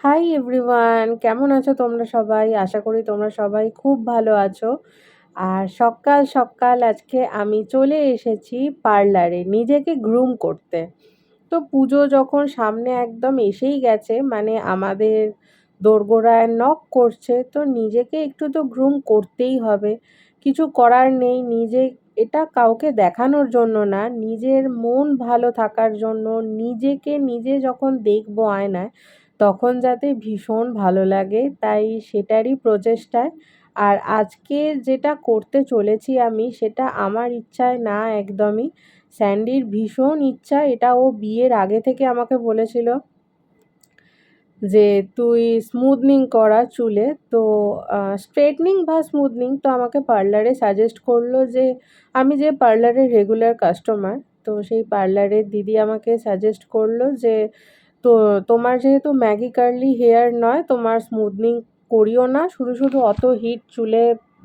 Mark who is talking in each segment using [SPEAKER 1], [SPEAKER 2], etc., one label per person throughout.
[SPEAKER 1] Hi everyone, কেমন আছো তোমরা সবাই? আশা করি তোমরা সবাই খুব ভালো আছো। আর সকাল সকাল আজকে আমি চলে এসেছি পার্লারে নিজেকে গ্রুম করতে। তো পুজো যখন সামনে একদম এসেই গেছে, মানে আমাদের দোরগোড়ায় নক করছে, তো নিজেকে একটু তো গ্রুম করতেই হবে। কিছু করার নেই, এটা কাউকে দেখানোর জন্য না, নিজের মন ভালো থাকার জন্য। নিজেকে নিজে যখন দেখবো আয়নায়, তখন যাতে ভীষণ ভালো লাগে, তাই সেটারই প্রচেষ্টায়। আর আজকে যেটা করতে চলেছি আমি, সেটা আমার ইচ্ছায় না একদমই, স্যান্ডির ভীষণ ইচ্ছা। এটা ও বিয়ের আগে থেকে আমাকে বলেছিল যে তুই স্মুথনিং করা চুলে। তো স্ট্রেটনিং বা স্মুথনিং তো আমাকে পার্লারে সাজেস্ট করলো, যে আমি যে পার্লারের রেগুলার কাস্টমার, তো সেই পার্লারের দিদি আমাকে সাজেস্ট করলো যে তো তোমার যেহেতু ম্যাগি কার্লি হেয়ার নয়, তোমার স্মুথনিং করিও না, শুধু শুধু অত হিট চুলে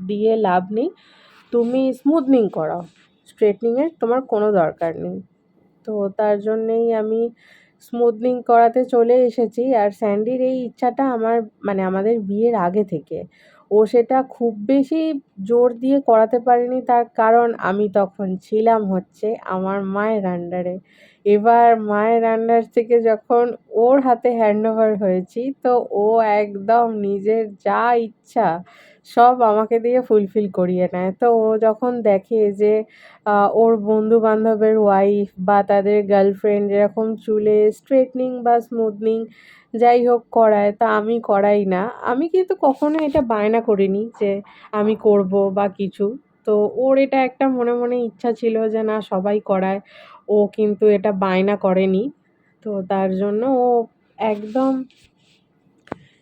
[SPEAKER 1] দিয়ে লাভ নেই, তুমি স্মুথনিং করাও, স্ট্রেটনিংয়ের তোমার কোনো দরকার নেই। তো তার জন্যেই আমি স্মুথনিং করাতে চলে এসেছি। আর স্যান্ডির এই ইচ্ছাটা আমার, মানে আমাদের বিয়ের আগে থেকে। ও সেটা খুব বেশি জোর দিয়ে করাতে পারেনি, তার কারণ আমি তখন ছিলাম হচ্ছে আমার মায়ের আন্ডারে। এবার মায়ের আন্ডার থেকে যখন ওর হাতে হ্যান্ডওভার হয়েছি, তো ও একদম নিজের যা ইচ্ছা সব আমাকে দিয়ে ফুলফিল করিয়ে নেয়। তো ও যখন দেখে যে ওর বন্ধু-বান্ধবের ওয়াইফ বা তাদের গার্লফ্রেন্ড এরকম চুলে স্ট্রেটনিং বা স্মুথনিং যাই হোক করায়, তা আমি করাই না। আমি কিন্তু কখনো এটা বায়না করিনি যে আমি করব বা কিছু। তো ওর এটা একটা মনে মনে ইচ্ছা ছিল যে না, সবাই করায়। ও কিন্তু এটা বায়না করেনি। তো তার জন্য ও একদম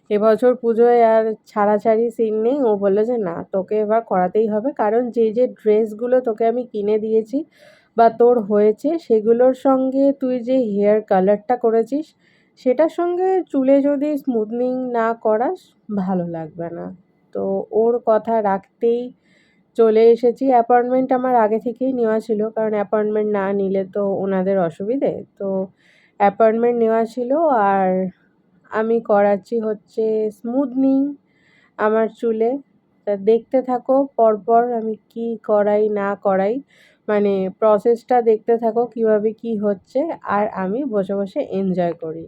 [SPEAKER 1] এবছর পুজোয় আর ছাড়াছাড়ি সিন নেই। ও বলল যে না, তোকে এবার করাতেই হবে, কারণ যে যে ড্রেসগুলো তোকে আমি কিনে দিয়েছি বা তোর হয়েছে, সেগুলোর সঙ্গে তুই যে হেয়ার কালারটা করেছিস, সেটার সঙ্গে চুলে যদি স্মুথনিং না করাস ভালো লাগবে না। তো ওর কথা রাখতেই চলে এসেছি। অ্যাপয়েন্টমেন্ট আমার আগে থেকেই নেওয়া ছিল, কারণ অ্যাপয়েন্টমেন্ট না নিলে তো ওনাদের অসুবিধে। তো অ্যাপয়েন্টমেন্ট নেওয়া ছিল। আর আমি করাচ্ছি হচ্ছে স্মুথনিং আমার চুলে। তা দেখতে থাকো পরপর আমি কি করাই না করাই, মানে প্রসেসটা দেখতে থাকো কিভাবে কি হচ্ছে, আর আমি বসে বসে এনজয় করি।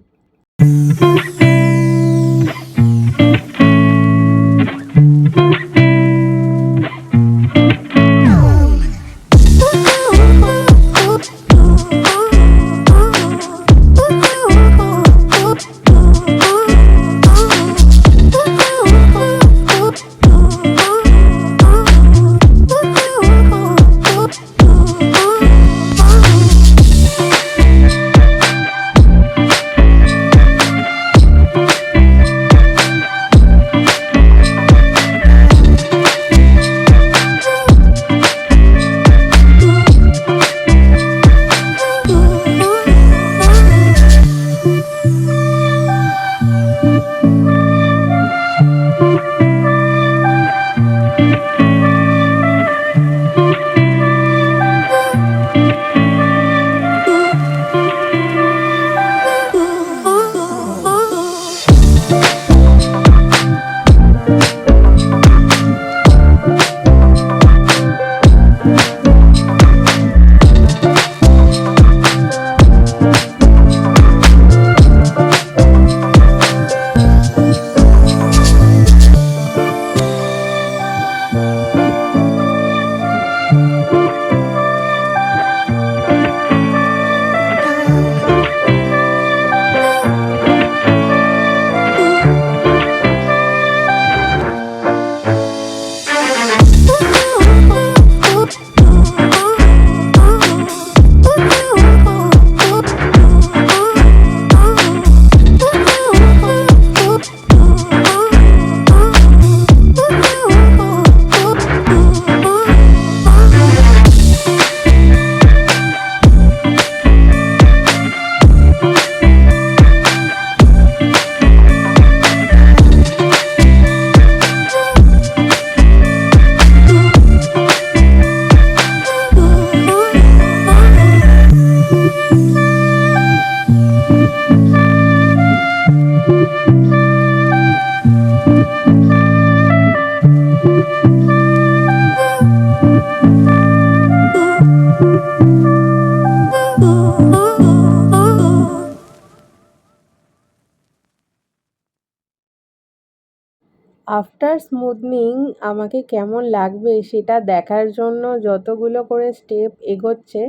[SPEAKER 1] আফটার স্মুথনিং আমাকে কেমন লাগবে সেটা দেখার জন্য যতগুলো করে স্টেপ এগোচ্ছে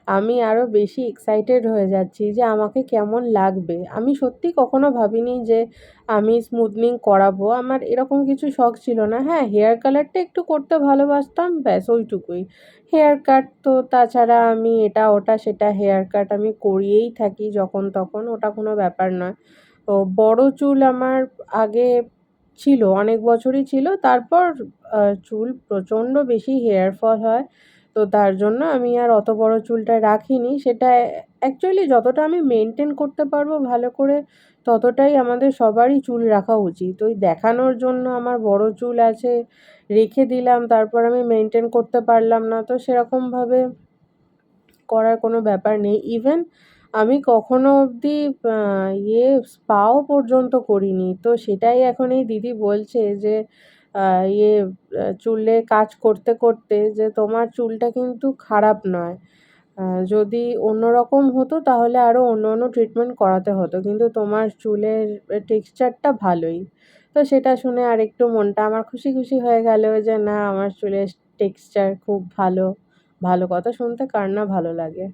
[SPEAKER 1] আমি আরও বেশি এক্সাইটেড হয়ে যাচ্ছি যে আমাকে কেমন লাগবে। আমি সত্যি কখনো ভাবিনি যে আমি স্মুথনিং করাবো। আমার এরকম কিছু শখ ছিল না। হ্যাঁ, হেয়ার কালারটা একটু করতে ভালোবাসতাম, ব্যাস ওইটুকুই। হেয়ার কাট তো তাছাড়া আমি এটা ওটা সেটা হেয়ার কাট আমি করিয়েই থাকি যখন তখন, ওটা কোনো ব্যাপার নয়। তো বড় চুল আমার আগে ছিল, অনেক বছরই ছিল। তারপর চুল প্রচণ্ড বেশি হেয়ার ফল হয়। তো তার জন্য আমি আর অত বড় চুলটা রাখিনি। সেটা অ্যাকচুয়ালি যতটা আমি মেইনটেন করতে পারবো ভালো করে, ততটাই আমাদের সবারই চুল রাখা উচিত। ওই দেখানোর জন্য আমার বড় চুল আছে, রেখে দিলাম, তারপর আমি মেইনটেন করতে পারলাম না। তো সেরকমভাবে করার কোনো ব্যাপার নেই। ইভেন আমি কখনো অবধি আ স্পাও পর্যন্ত করিনি। তো সেটাই এখন এই দিদি বলছে যে আ ইয়ে চুলে কাজ করতে, করতে যে তোমার চুলটা কিন্তু খারাপ নয়। আ যদি অন্যরকম হতো তাহলে আরো অন্য ট্রিটমেন্ট করাতে হতো। কিন্তু তোমার চুলের টেক্সচারটা ভালোই। তো সেটা শুনে আরেকটু মনটা আমার খুশি, খুশি হয়ে গেল যে না, আমার চুলের টেক্সচার খুব ভালো। ভালো কথা শুনতে কার না ভালো লাগে।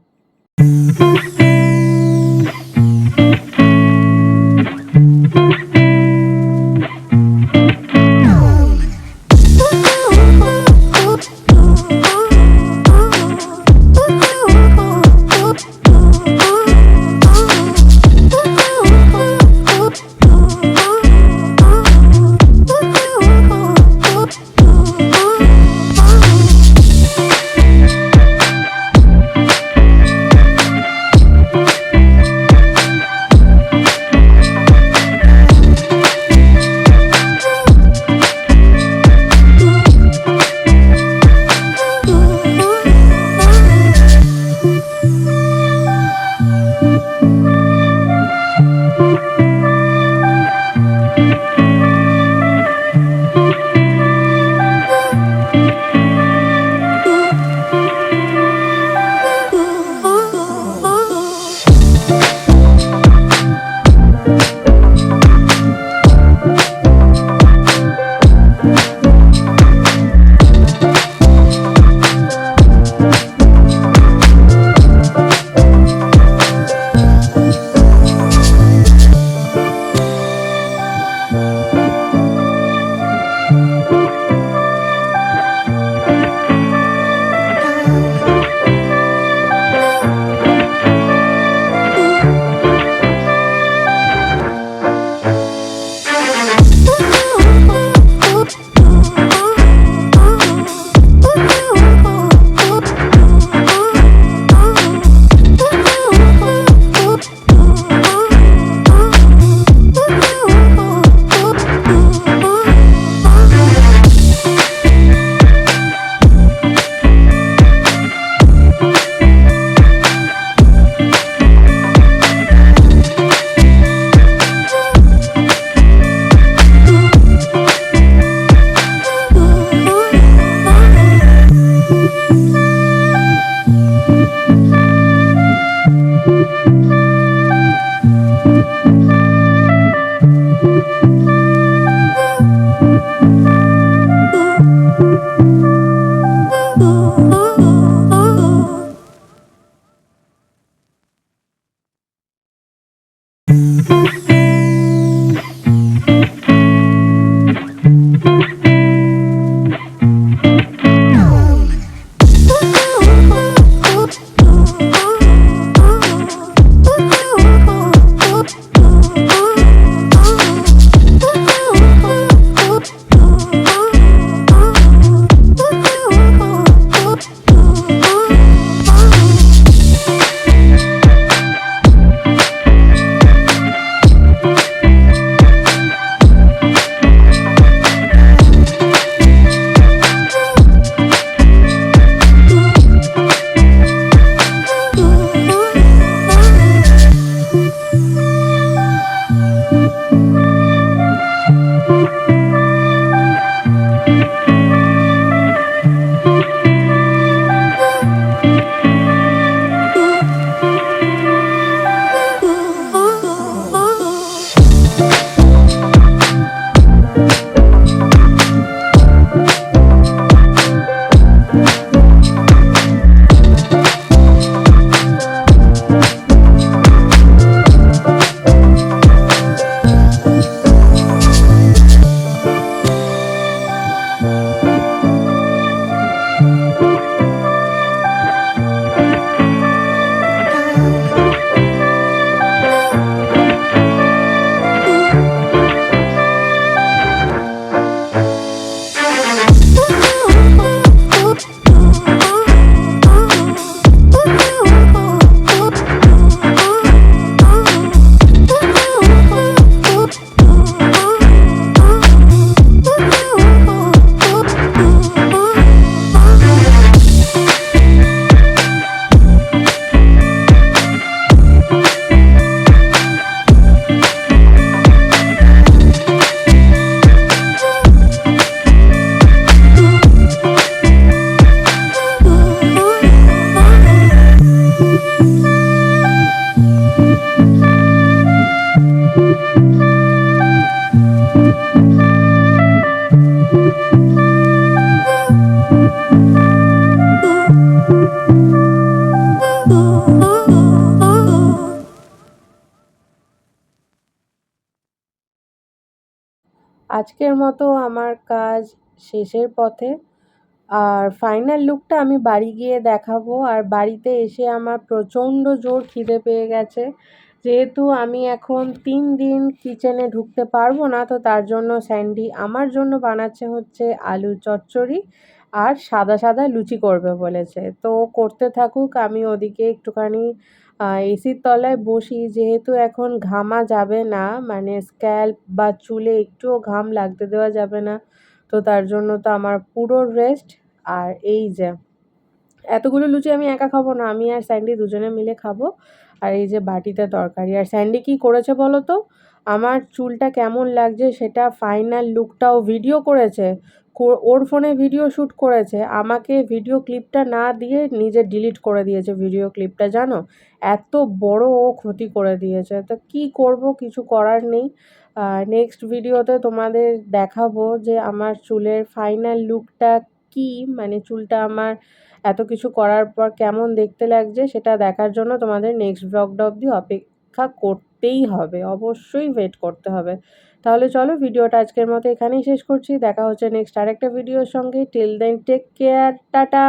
[SPEAKER 1] আজকের মতো আমার কাজ শেষের পথে। আর ফাইনাল লুকটা আমি বাড়ি গিয়ে দেখাবো। আর বাড়িতে এসে আমার প্রচণ্ড জোর খিদে পেয়ে গেছে। যেহেতু আমি এখন 3 দিন কিচেনে ঢুকতে পারবো না, তো তার জন্য স্যান্ডি আমার জন্য বানাচ্ছে হচ্ছে আলু চচ্চড়ি আর সাদা সাদা লুচি করবে বলেছে। তো করতে থাকুক, আমি ওদিকে একটুখানি এসির তলায় বসি। যেহেতু এখন ঘামা যাবে না, মানে স্ক্যাল্প বা চুলে একটুও ঘাম লাগতে দেওয়া যাবে না, তো তার জন্য তো আমার পুরো রেস্ট। আর এই যে এতগুলো লুচি আমি একা খাবো না, আমি আর স্যান্ডি দুজনে মিলে খাবো। আর এই যে বাটিতে তরকারি। আর স্যান্ডি কি করেছে বলো তো, আমার চুলটা কেমন লাগছে সেটা ফাইনাল লুকটাও ভিডিও করেছে। ওর ফোনে ভিডিও শ্যুট করেছে, আমাকে ভিডিও ক্লিপটা না দিয়ে নিজে ডিলিট করে দিয়েছে ভিডিও ক্লিপটা, জানো? এত বড় ও ক্ষতি করে দিয়েছে। তো কি করব, কিছু করার নেই। নেক্সট ভিডিওতে তোমাদের দেখাবো যে আমার চুলের ফাইনাল লুকটা কি, মানে চুলটা আমার এত কিছু করার পর কেমন দেখতে লাগছে সেটা দেখার জন্য তোমাদের নেক্সট ব্লগটা অবধি অপেক্ষা করতেই হবে, অবশ্যই ওয়েট করতে হবে। তাহলে চলো, ভিডিওটা আজকের মতো এখানেই শেষ করছি। দেখা হচ্ছে নেক্সট আরেকটা ভিডিওর সঙ্গে। Till then take care, tata.